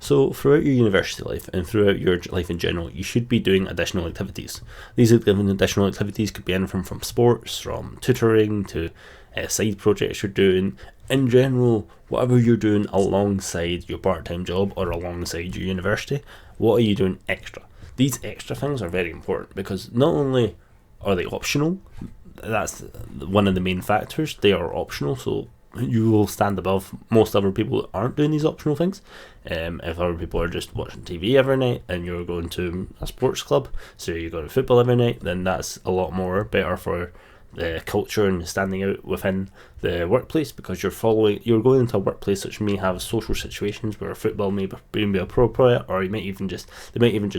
So throughout your university life and throughout your life in general, you should be doing additional activities. These additional activities could be anything from sports, from tutoring to side projects you're doing. In general, whatever you're doing alongside your part-time job or alongside your university, what are you doing extra? These extra things are very important because not only are they optional, that's one of the main factors, they are optional, so you will stand above most other people that aren't doing these optional things. If other people are just watching TV every night and you're going to a sports club, so you go to football every night, then that's a lot more better for the culture and standing out within the workplace, because you're going into a workplace which may have social situations where football may be appropriate, or they might even just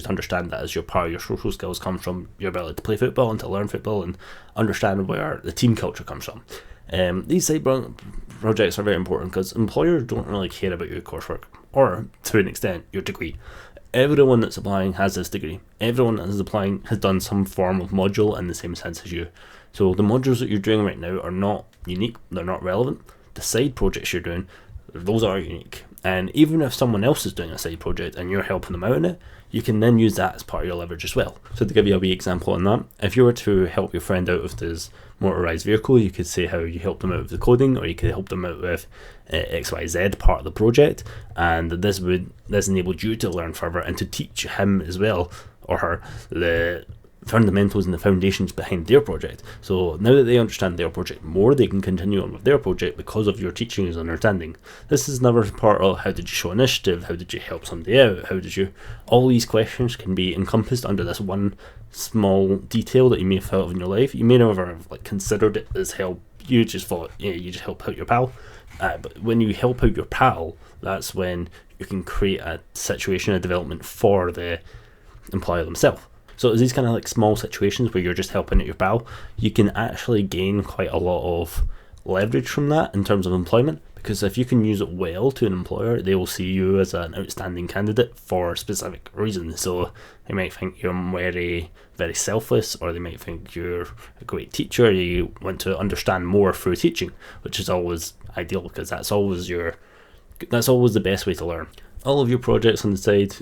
understand that as your part of your social skills comes from your ability to play football and to learn football and understand where the team culture comes from. These side projects are very important because employers don't really care about your coursework, or to an extent your degree. Everyone that's applying has this degree. Everyone that is applying has done some form of module in the same sense as you. So the modules that you're doing right now are not unique, they're not relevant. The side projects you're doing, those are unique. And even if someone else is doing a side project and you're helping them out in it, you can then use that as part of your leverage as well. So to give you a wee example on that, if you were to help your friend out with this motorised vehicle, you could say how you helped them out with the coding, or you could help them out with XYZ part of the project, and this enabled you to learn further and to teach him as well, or her, the fundamentals and the foundations behind their project. So now that they understand their project more, they can continue on with their project because of your teaching and understanding. This is another part of how did you show initiative, how did you help somebody out, all these questions can be encompassed under this one small detail that you may have thought of in your life. You may never have considered it as help. You just thought, you just help out your pal. But when you help out your pal, that's when you can create a situation, a development for the employer themselves. So these kind of small situations where you're just helping out your pal, you can actually gain quite a lot of leverage from that in terms of employment, because if you can use it well to an employer, they will see you as an outstanding candidate for specific reasons. So they might think you're very, very selfless, or they might think you're a great teacher, you want to understand more through teaching, which is always ideal because that's always the best way to learn. All of your projects on the side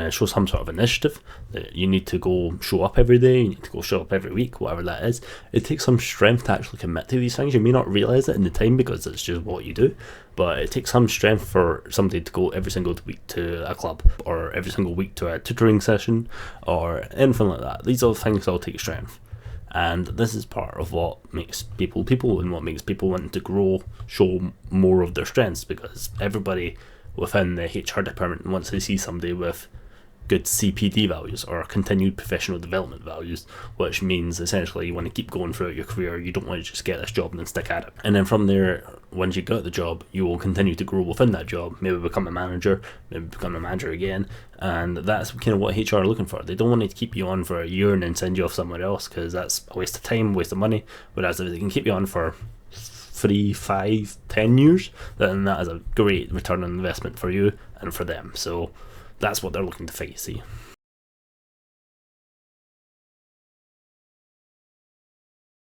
show some sort of initiative that you need to go show up every day, you need to go show up every week, whatever that is. It takes some strength to actually commit to these things. You may not realise it in the time because it's just what you do, but it takes some strength for somebody to go every single week to a club, or every single week to a tutoring session, or anything like that. These are things that all take strength. And this is part of what makes people and what makes people want to grow, show more of their strengths, because everybody within the HR department wants to see somebody with good CPD values, or continued professional development values, which means essentially you want to keep going throughout your career. You don't want to just get this job and then stick at it. And then from there, once you get the job, you will continue to grow within that job, maybe become a manager, maybe become a manager again, and that's kind of what HR are looking for. They don't want to keep you on for a year and then send you off somewhere else, because that's a waste of time, waste of money. Whereas if they can keep you on for 3, 5, 10 years, then that is a great return on investment for you and for them. So that's what they're looking to face, see.